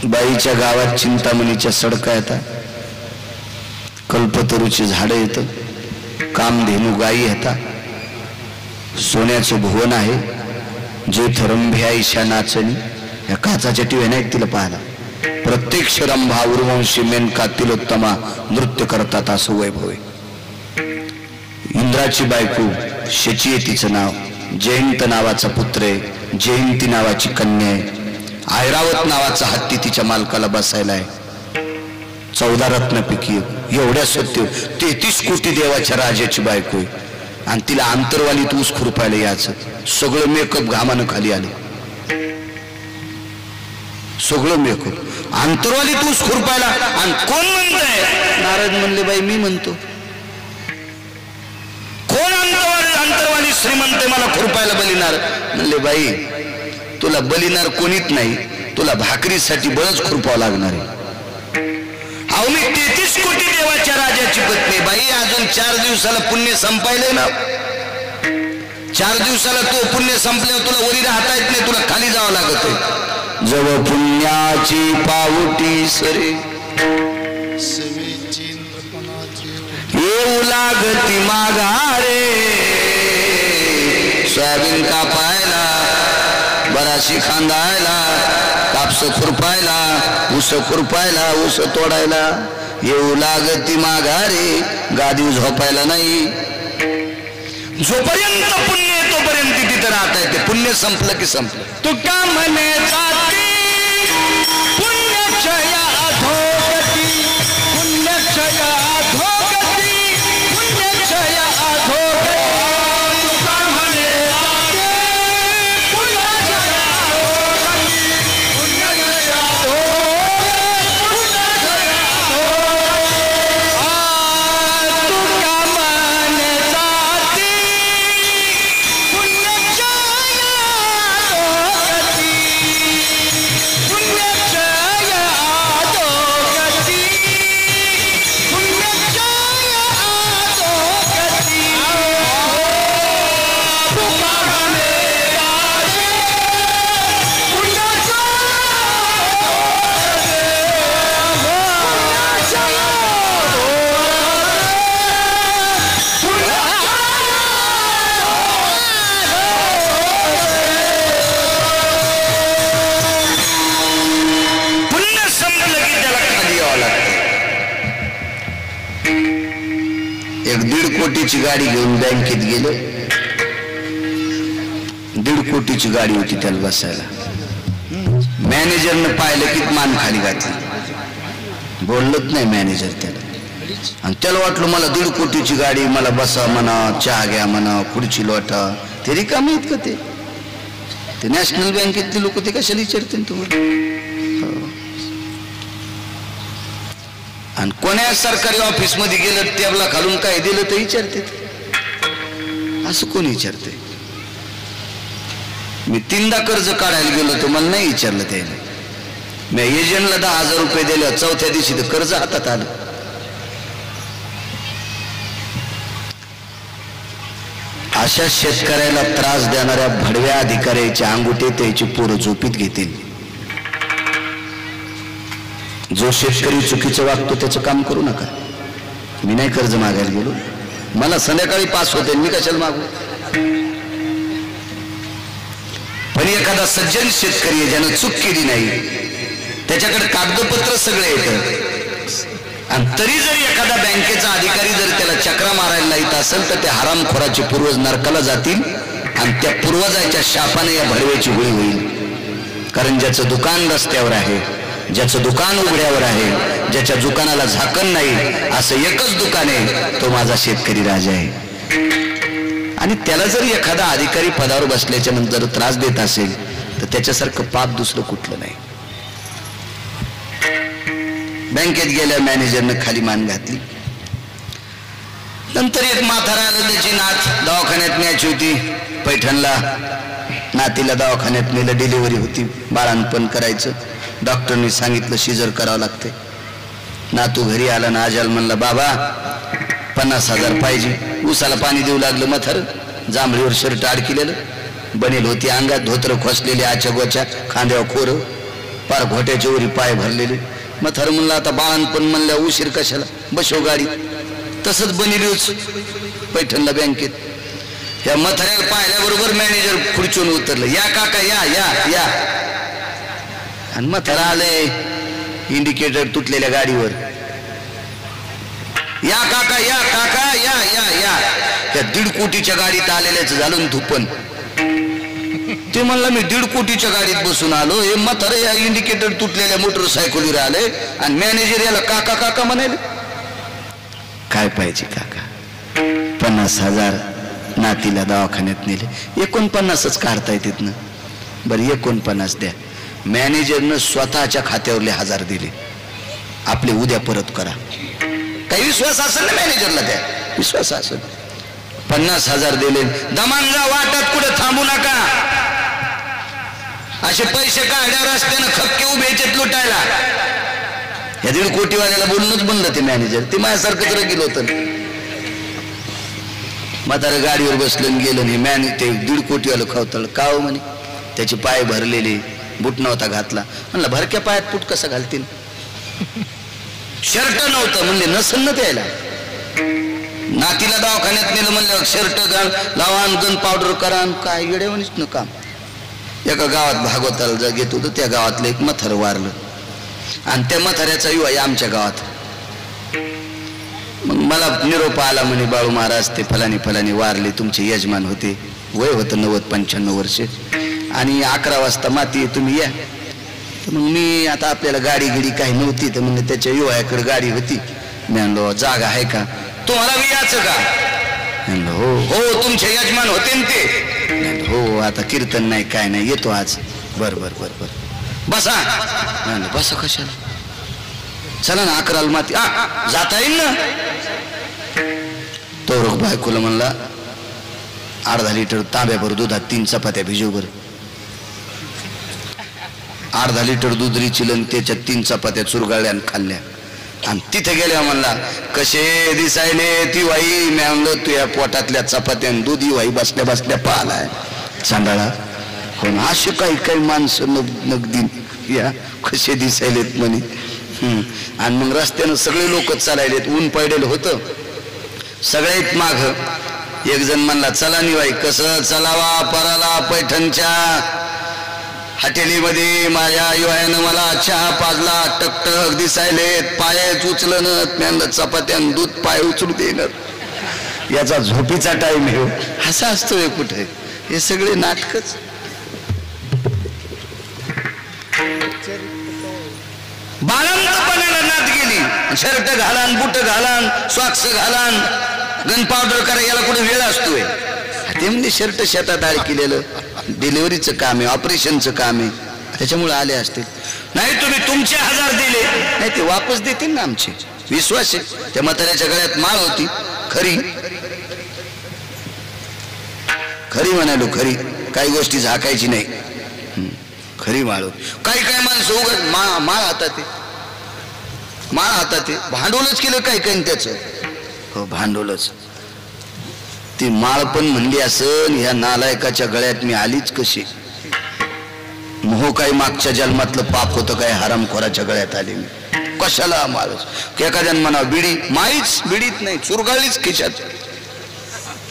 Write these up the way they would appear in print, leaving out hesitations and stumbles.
बाईच्या गावात चिंतामणीच्या सडका येतात, कल्पतरूची झाडं येतं, कामधेनू गायी येतात, सोन्याचं भुवन आहे, जे थरंभ्या ईशा नाचणी. या काचाच्या टीव्ही नाही तिला पाहायला. प्रत्यक्ष रंभा उर्वंशी मेनका तिलोत्तमा नृत्य करतात असं वैभव आहे. इंद्राची बायको शची आहे तिचं नाव, जयंत नावाचा पुत्र आहे, जयंती नावाची कन्या आहे, ऐरावत नावाचा हत्ती तिच्या मालकाला बसायला आहे. 14 रत्नपैकी एवढ्या सत्य 33 कोटी देवाच्या राजाची बायको आहे. आणि तिला आंतरवालीत ऊस खुरपायला यायचं. सगळं मेकअप घामानं खाली आले, सगळं मेकअप आंतरवालीत ऊस खुरपायला. आणि कोण म्हणतंय? नारद म्हणले बाई मी म्हणतो. कोण अंतरवाली श्रीमंत मला खुरपायला बलिनार? म्हणले बाई तुला बलिनार कोणीच नाही, तुला भाकरीसाठी बळच खुरपावं लागणार आहे. अहो मी 33 कोटी देवाच्या राजाची पत्नी. बाई अजून 4 दिवसाला पुण्य संपायलंय ना. 4 दिवसाला तो पुण्य संपल्यावर तुला वरी राहता येत नाही, तुला खाली जावं लागत आहे. जव पुण्याची पावटी सरे येऊ लागती माघारे. सोयाबीन कापायला, बराशी खांदायला, कापस खुरपायला, ऊस खुरपायला, ऊस तोडायला येऊ लागती माघारे. गादी झोपायला नाही. जोपर्यंत पुण्य आहे तोपर्यंत तिथं राहता येते. पुण्य संपलं की संपलं. तू का म्हणे जाती पुण्यक्षया अधोगती, पुण्यक्षया अधोगती, पुण्यक्षया अधोगती. तू का म्हणे जाती पुण्यक्षया अधोगती, पुण्यक्षया अधोगती, पुण्यक्षया अधोगती. तू का म्हणे जाती पुण्यक्षया अधोगती, पुण्यक्षया अधोगती, पुण्यक्षया अधोगती. तू का म्हणे जाती पुण्यक्षया पुण्य संपलं की त्याला खाली यावं लागतं. 1.5 कोटीची गाडी घेऊन बँकेत गेलो. 1.5 कोटीची गाडी होती त्याला बसायला. मॅनेजरनं पाहिलं की मान खाली घातली, बोललंच नाही मॅनेजर त्याला. आणि त्याला वाटलं मला 1.5 कोटीची गाडी, मला बसा म्हणा, चहा घ्या म्हणा, खुर्ची लोटा. ते रिकामी आहेत का? ते नॅशनल बँकेतले लोक ते कशाला विचारतील तुम्हाला? आणि कोण्या सरकारी ऑफिस मध्ये गेलं टेबला खालून काय दिलं तर विचारते. असं कोण विचारते? मी 3दा कर्ज काढायला गेलो तर मला नाही विचारलं त्याने. मी एजंटला 10,000 रुपये दिले, 4थ्या दिवशी तर कर्ज हातात आलं. अशा शेतकऱ्याला त्रास देणाऱ्या भडव्या अधिकाऱ्याच्या अंगुठे त्याची पोरं झोपीत घेतील. जो शेतकरी चुकीचं वागतो त्याचं काम करू नका. मी नाही कर्ज मागायला गेलो, मला संध्याकाळी पास होते, मी कशाला मागू? पण एखादा सज्जन शेतकरी आहे ज्यानं चूक केली नाही, त्याच्याकडे कागदपत्र सगळे येतं, आणि तरी जर एखादा बँकेचा अधिकारी जर त्याला चक्रा मारायला येत असेल तर त्या हरामखोराचे पूर्वज नरकाला जातील. आणि त्या पूर्वजाच्या शापाने या भडव्याची होळी होईल. कारण ज्याचं दुकान रस्त्यावर आहे, ज्याचं दुकान उघड्यावर आहे, ज्याच्या दुकानाला झाकण नाही, असं एकच दुकान आहे, तो माझा शेतकरी राजा आहे. आणि त्याला जर एखादा अधिकारी पदावर बसल्याच्या नंतर त्रास देत असेल तर त्याच्यासारखं पाप दुसरं कुठलं नाही. बँकेत गेल्या मॅनेजरनं खाली मान घातली. नंतर एक म्हातारा आलं, त्याची नात दवाखान्यात न्यायची होती पैठणला. नातीला दवाखान्यात नेलं, डिलिव्हरी होती, बाळांपण करायचं. डॉक्टरनी सांगितलं सिजर करावं लागते. नातू घरी आला ना, आजाल म्हणला बाबा 50,000 पाहिजे. ऊसाला पाणी देऊ लागलं मथर, जांभळीवर शर्ट अडकिलेलं, बनेल होती अंगात, धोत्र खोसलेले, आच्या गोच्या, खांद्यावर खोरं. पार घोट्याच्या वरी पाय भरलेले. म्हातारं म्हणलं आता बाळांपण म्हणल्या उशीर कशाला, बसव गाडी. तसंच बनिलोच पैठणला बँकेत. या म्हाताऱ्याला पाहिल्याबरोबर मॅनेजर खुर्चीवर उतरलं. या काका या या या. आणि म्हातारा आले इंडिकेटर तुटलेल्या गाडीवर. या काका या काका या या या. त्या 1.5 कोटीच्या गाडीत आलेल्याच झालं धुपन. ते म्हणलं मी 1.5 कोटीच्या गाडीत बसून आलो. हे म्हातारे या इंडिकेटर तुटलेल्या मोटरसायकलीवर आले आणि मॅनेजर याला काका काका म्हणाले. काय पाहिजे काका? 50,000 नातीला दवाखान्यात नेले. 49च काढताय तिथनं. बरं 49 द्या. मॅनेजरनं स्वतःच्या खात्यावरले 1000 दिले. आपले उद्या परत करा. काही विश्वास असेल ना मॅनेजरला, द्या विश्वास असेल. 50,000 दिले. दमान जा, वाटत कुठे थांबू नका. असे पैसे काढ्या रस्त्यानं खपके उभ्याचे लुटायला. या 1.5 कोटीवाल्याला बोलूनच बनलं ते मॅनेजर. ते माझ्यासारखंच रगील होतं. म्हातारं गाडीवर बसलं गेलं. हे ते 1.5 कोटीवालं खावतळ का हो म्हणे. त्याचे पाय भरलेले, बूट नव्हता घातला. म्हणलं भरक्या पायात बूट कसं घालतील? शर्ट नव्हतं म्हणले नसन न द्यायला. नातीला दवाखान्यात नेलं म्हणलं शर्ट घाल लावा, गन पावडर करा. काय येड्यावानीच न काम. एका गावात भागवताला घेत होतं. त्या गावातलं एक म्हातारं वारलं आणि त्या म्हाताऱ्याचा युवा आमच्या गावात. मग मला निरोप आला म्हणे बाळू महाराज ते फलानी फलानी वारले, तुमचे यजमान होते. वय होतं 90-95 वर्ष आणि 11 वाजता माती तुम्ही या. मग मी आता आपल्याला गाडी गिडी काही नव्हती तर म्हणजे त्याच्या युवाकडे गाडी होती. मी म्हणलो जागा आहे का? तुम्हाला मी याचं का? म्हणलं हो हो तुमचे यजमान होते ना ते. हो आता कीर्तन नाही काय नाही येतो आज. बर बर बर बर बसा. म्हणलं बसा कशाला? चला ना 11ला माती जाता येईल ना. तो रोग बायकोला म्हणला अर्धा लिटर तांब्याभर दुधात 3 चपात्या भिजव बर. अर्धा लिटर दूध रिचिलन त्याच्यात 3 चपात्या चुरगाळल्या आणि खाल्ल्या. आणि तिथे गेल्या म्हणला कसे दिसायले ती वाई. मी म्हणलं तुझ्या पोटातल्या चपात्यान दूध वाई बसल्या बसल्या पाहलाय चांडाळा. कोण असे काही काही माणसं नगदी या कसे दिसायलेत म्हणे. आणि मग रस्त्यानं सगळे लोक चालायलेत. ऊन पडलेलं होतं. सगळ्यात माग एक जण म्हणला चला निवाई. कसं चलावा पराला पैठणच्या हॉटेलीमध्ये माझ्या युवायानं मला चहा पाजला. टकटक दिसायलेत, पायच उचलणं. म्यांना चपात्यान दूध पाय उचलू देणार. याचा झोपीचा टाइम आहे. असा असतोय कुठे? हे सगळे नाटकच. बाळंतपणाला नात गेली. शर्ट घालान, बुट घालान, सॉक्स घालान, गन पावडर करा. याला कुठे वेळ असतोय? ते म्हणजे शर्ट शेतात केलेलं डिलिव्हरीचं काम आहे, ऑपरेशनचं काम आहे. त्याच्यामुळे आले असतील. नाही तुम्ही तुमचे 1000 दिले नाही ते वापस देतील ना आमचे. विश्वास आहे. त्या म्हाताऱ्याच्या गळ्यात माळ होती खरी खरी म्हणालो खरी. काही गोष्टी झाकायची नाही. खरी माळ होती. काही काही माणसं उगाच माळ हातात माळ हातात भांडवलच केलं काही काही त्याचं. हो भांडवलच. ती माळ पण म्हणली असं ह्या नालायकाच्या गळ्यात मी आलीच कशी. मोह काही मागच्या जन्मातलं पाप होतं काय हरामखोराच्या गळ्यात आले मी. कशाला माळच? एखाद्यानं म्हणा बिडी. माईच बिडीत नाही चुरगाळीच खिशात.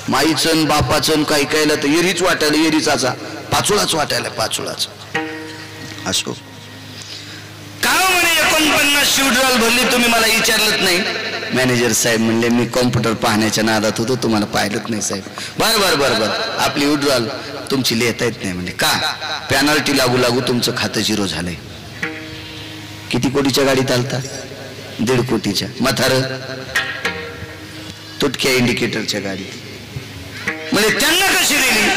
माईचं बापाचं काही कायला तर एरीच वाटायला एरीचाचा पाचोळाच वाटायला पाचोळाच. असो का म्हणे 49 शिवड्रॉल भरली तुम्ही मला विचारलंच नाही. मॅनेजर साहेब म्हणले मी कॉम्प्युटर पाहण्याच्या नादात होतो तुम्हाला पाहिलंच नाही साहेब. बर बर बर बर आपली विड्रॉल तुमची लिहिता येत नाही. म्हणजे का? पेनल्टी लागू लागू तुमचं खातं 0 झालंय. किती कोटीच्या गाडीत आलता? 1.5 कोटीच्या. म्हातारं तुटक्या इंडिकेटरच्या गाडीत. म्हणजे त्यांना कशी दिली?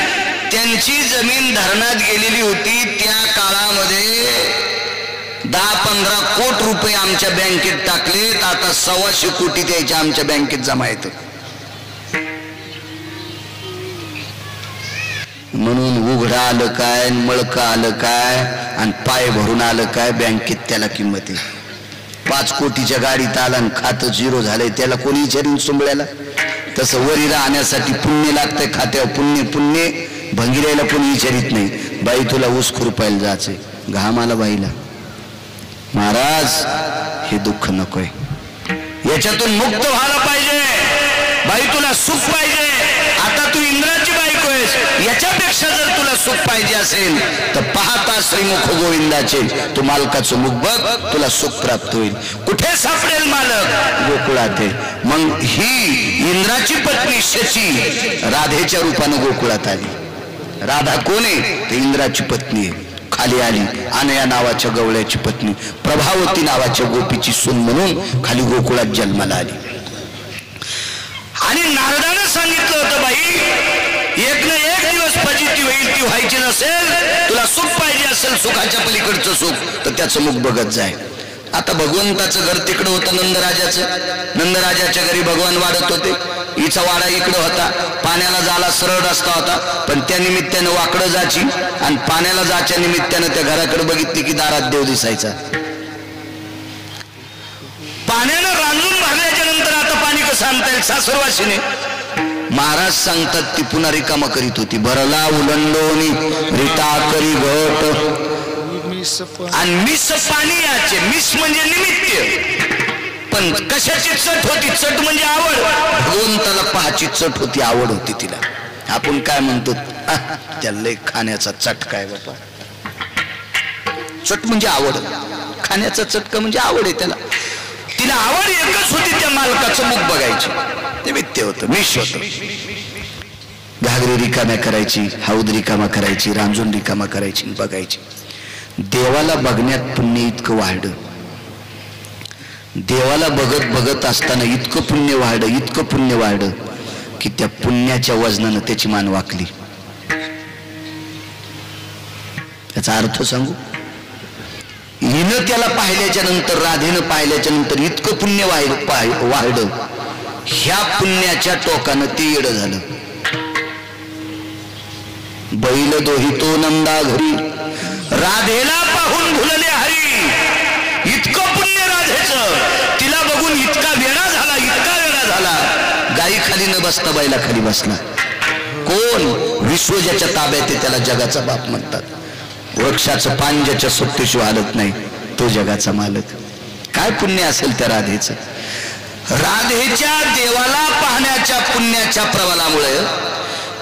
त्यांची जमीन धरणात गेलेली होती. त्या काळामध्ये 10-15 कोटी रुपये आमच्या बँकेत टाकलेत. आता 125 कोटी त्याच्या आमच्या बँकेत जमा येत. म्हणून उघडा आलं काय, मळका आलं काय आणि पाय भरून आलं काय, बँकेत त्याला किंमत आहे. 5 कोटीच्या गाडीत आला आणि खातं 0 झालंय. त्याला कोणी विचारीन सोंबळ्याला? तसं वरी राहण्यासाठी पुण्य लागतंय. खात्यावर पुण्य पुण्य भंगिरायला कोणी विचारित नाही. बाई तुला ऊस खुरपायला जायचंय. घाम आला बाईला. महाराज हे दुःख नकोय, याच्यातून मुक्त व्हायला पाहिजे. बाई तुला सुख पाहिजे, आता तू इंद्राची बायको आहेस, याच्यापेक्षा जर तुला सुख पाहिजे असेल तर पाहता श्रीमुख गोविंदाचे तू मालकाचं मुख बघ, तुला सुख प्राप्त होईल. कुठे सापडेल मालक? गोकुळात आहे. मग ही इंद्राची पत्नी शची राधेच्या रूपानं गोकुळात आली. राधा कोण आहे? ते इंद्राची पत्नी आहे. खाली आली अनया नावाच्या गवळ्याची पत्नी, प्रभावती नावाच्या गोपीची सून म्हणून खाली गोकुळात जन्माला आली. आणि नारदानं सांगितलं होतं, बाई एक ना एक दिवस फजिती होईल, ती व्हायची नसेल, तुला सुख पाहिजे असेल, सुखाच्या पलीकडचं सुख, तर त्याचं मुख बघत जाय. आता भगवंताचं घर तिकडं होतं नंदराजाचं. नंदराजाच्या घरी भगवान वाढत होते. हिचा वाडा इकडं होता. पाण्याला जायला सरळ रस्ता होता, पण त्या निमित्तानं वाकडं जायची, आणि पाण्याला जायच्या निमित्तानं त्या घराकडे बघितली की दारात देव दिसायचा. पाण्यानं रांजून भरल्याच्या नंतर आता पाणी कसं आणता येईल सासरवाशीने? महाराज सांगतात ती पुन्हा रिकामा करीत होती. भरला उलंडोनी रिता करी घट, आणि मिस पाणी याचे, मिस म्हणजे निमित्त, पण कशाची चट होती? चट म्हणजे आवड. भगवंताला पाहाची चट होती, आवड होती तिला. आपण काय म्हणतो, त्याला लय खाण्याचा चटका आहे बाबा. चट म्हणजे आवड, खाण्याचा चटका म्हणजे आवड आहे त्याला. तिला आवड एकच होती, त्या मालकाचं मुख बघायची. ते मित्य होतं, मिश होतं. घागरी रिकाम्या करायची, हौद रिकामा करायची, रांजून रिकामा करायची, बघायची. देवाला बघण्यात पुण्य इतकं वाढलं. देवाला बघत बघत असताना इतकं पुण्य वाढलं, इतकं पुण्य वाढलं की त्या पुण्याच्या वजनानं त्याची मान वाकली. याचा अर्थ सांगू? हिनं त्याला पाहिल्याच्या नंतर, राधेनं पाहिल्याच्या नंतर इतकं पुण्य वाढलं, ह्या पुण्याच्या टोकानं ते येडं झालं. बैल दोहितो नंदा घरी, राधेला पाहून भुलले हरी. इतकं पुण्य राधेचं, तिला बघून इतका वेडा झाला, इतका वेडा झाला, गाई खाली न बसता बैला खाली बसला. कोण? विश्व ज्याच्या ताब्यात आहे त्याला जगाचा बाप म्हणतात. वृक्षाचं पान ज्याच्या सुट्टीशिवाय हालत नाही तो जगाचा मालक. काय पुण्य असेल त्या राधेचं? राधेच्या देवाला पाहण्याच्या पुण्याच्या प्रबलामुळे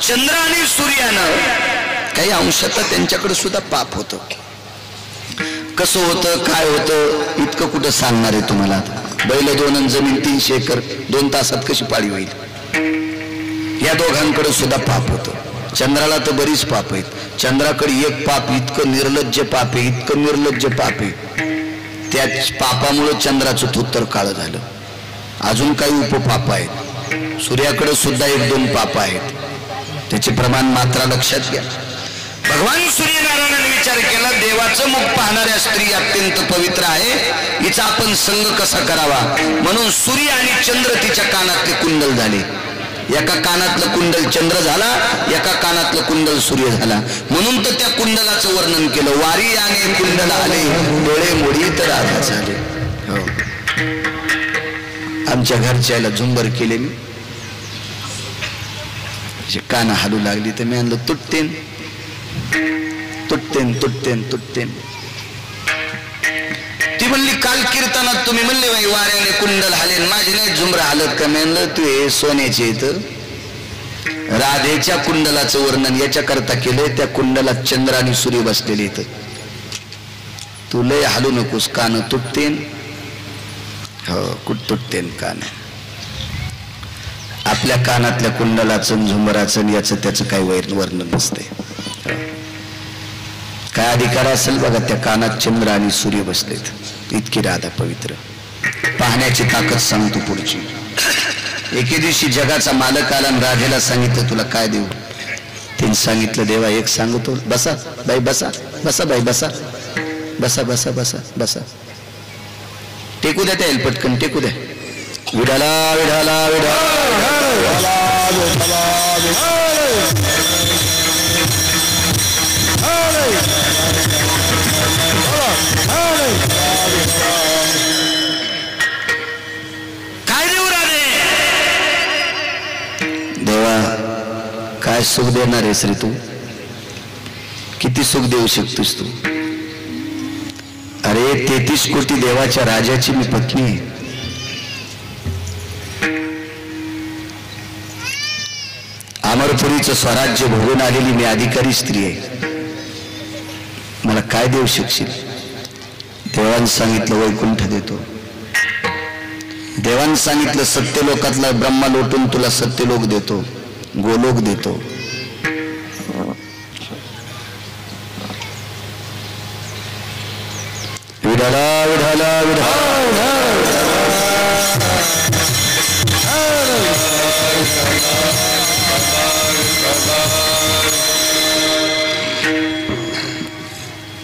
चंद्र आणि सूर्यानं काही अंशात त्यांच्याकडे सुद्धा पाप होतं. कसं होतं, काय होतं, इतकं कुठं सांगणार आहे तुम्हाला. बैल 2 आणि जमीन 300 एकर 2 तासात कशी पाळी होईल? या दोघांकडे सुद्धा पाप होतं. चंद्राला तर बरीच पाप आहेत. चंद्राकडे एक पाप, इतकं निर्लज्ज पाप आहे, इतकं निर्लज्ज पाप आहे, त्या पापामुळे चंद्राचं थुत्तर काळं झालं. अजून काही उपपाप आहेत. सूर्याकडे सुद्धा 1-2 पाप आहेत, त्याचे प्रमाण मात्रा लक्षात घ्या. भगवान सूर्यनारायणाने विचार केला, देवाचं मुख पाहणाऱ्या स्त्री अत्यंत पवित्र आहे, हिचा आपण संग कसा करावा. म्हणून सूर्य आणि चंद्र तिच्या कानातले कुंडल झाले. एका कानातलं कुंडल चंद्र झाला, एका कानातलं कुंडल सूर्य झाला. म्हणून तर त्या कुंडलाचं वर्णन केलं. वारी आणि कुंडल आले, डोळे मोडी तर राधा झाले. हो, आमच्या घरच्याला झुंबर केले मी, कान हालू लागली तर मी आणलं तुटतेन तुटतेन तुटतेन तुटतेन. ती म्हणली काल कीर्तनात तुम्ही म्हणले बाई वाऱ्याने कुंडल हालेन, माझे नाही झुंबर हालत का? म्हणलं तू हे सोन्याचे इथं. राधेच्या कुंडलाचं वर्णन याच्या करता केलंय. त्या कुंडलात चंद्र आणि सूर्य बसलेले इथं. तू लय हालू नकोस, कान तुटतेन. हो, कुठ तुटतेन कान. आपल्या कानातल्या कुंडलाचं झुंबराचं याचं त्याचं काही वर्णन नसते. काय अधिकार असेल बघा, त्या कानात चंद्र आणि सूर्य बसलेत. इतकी राधा पवित्र. पाहण्याची ताकद सांगतो पुढची. एके दिवशी जगाचा मालक आला आणि राधेला सांगितलं तुला काय देऊ? तिने सांगितलं देवा एक सांगतो. बसा बाई बसा, बसा बाई बसा, बसा बसा बसा बसा. टेकू द्या, त्या पटकन टेकू द्या. विठाला विठाला विठाला. काय देऊ राधे? देवा काय सुख देणार आहेस रे तू? किती सुख देऊ शकतोस तू? अरे 33 कोटी देवाच्या राजाची मी पत्नी आहे. अमरपुरीचं स्वराज्य भोगून आलेली मी अधिकारी स्त्री आहे. मला काय देऊ शकशील? देवानं सांगितलं वैकुंठ देतो. देवानं सांगितलं सत्यलोकातला ब्रह्मा लोटून तुला सत्यलोक देतो, गोलोक देतो. विठाला विठाला विठाला.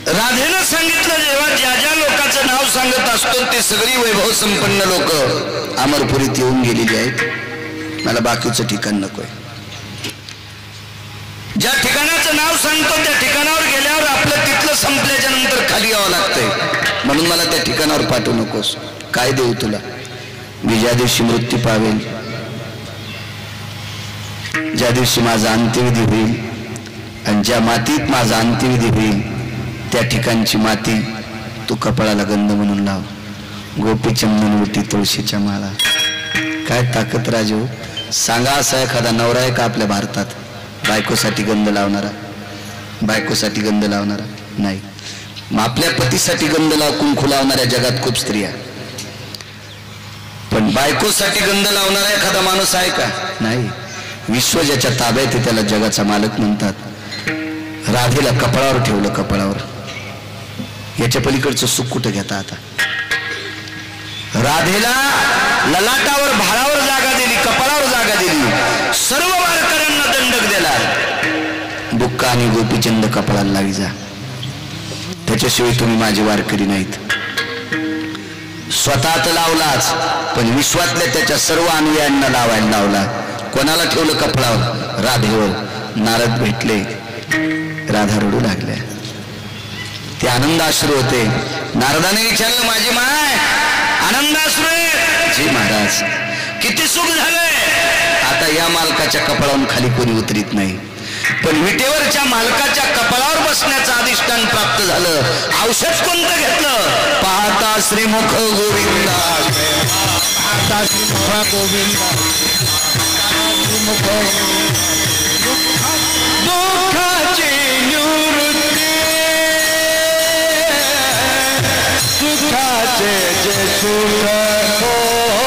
राधेनं सांगितलं जेव्हा ज्या ज्या लोकांचं नाव सांगत असतो ते सगळी वैभव संपन्न लोक अमरपुरीत येऊन गेलेली आहेत. मला बाकीचं ठिकाण नकोय. ज्या ठिकाणाचं नाव सांगतो त्या ठिकाणावर गेल्यावर आपलं तिथलं संपल्याच्या नंतर खाली यावं लागतंय. म्हणून मला त्या ठिकाणावर पाठवू नकोस. काय देऊ तुला? मी ज्या दिवशी मृत्यू पावेल, ज्या दिवशी माझा अंत्यविधी होईल आणि ज्या मातीत माझा अंत्यविधी होईल त्या ठिकाणची माती तू कपाळाला गंध म्हणून लाव. गोपीचंदन उटी तुळशीच्या माळा. काय ताकद राजू. सांगा असा एखादा नवरा आहे का आपल्या भारतात बायकोसाठी गंध लावणारा? बायकोसाठी गंध लावणारा नाही. मग आपल्या पतीसाठी गंध लाव कुंकू लावणाऱ्या जगात खूप स्त्रिया, पण बायकोसाठी गंध लावणारा एखादा माणूस आहे का? नाही. विश्व ज्याच्या ताब्यात आहे त्याला जगाचा मालक म्हणतात. राधेला कपाळावर ठेवलं, कपाळावर. याच्या पलीकडचं सुख कुठं घेता आता? राधेला ललाटावर भाळावर जागा दिली, कपाळावर जागा दिली, सर्व वारकऱ्यांना दंडक दिला. बुक्का आणि गोपीचंद कपाळाला लावी जा, त्याच्याशिवाय तुम्ही माझे वारकरी नाहीत. स्वतः तर लावलाच, पण विश्वातल्या त्याच्या सर्व अनुयायांना लावायला लावला. कोणाला ठेवलं कपाळावर? राधेवर. नारद भेटले, राधा रडू लागल्या. ते आनंदाश्रू होते. नारदाने विचारलं माझी माय आनंदाश्रू आहे? जी महाराज. किती सुख झालंय. आता या मालकाच्या कपाळावरून खाली कोणी उतरीत नाही, पण विटेवरच्या मालकाच्या कपाळावर बसण्याचं अधिष्ठान प्राप्त झालं. औषध कोणतं घेतलं? पाहता श्रीमुख गोविंदा, पाहता श्रीमुख गोविंदा, दुःखाची निवृत्ती, सुखाचे जे सुख हो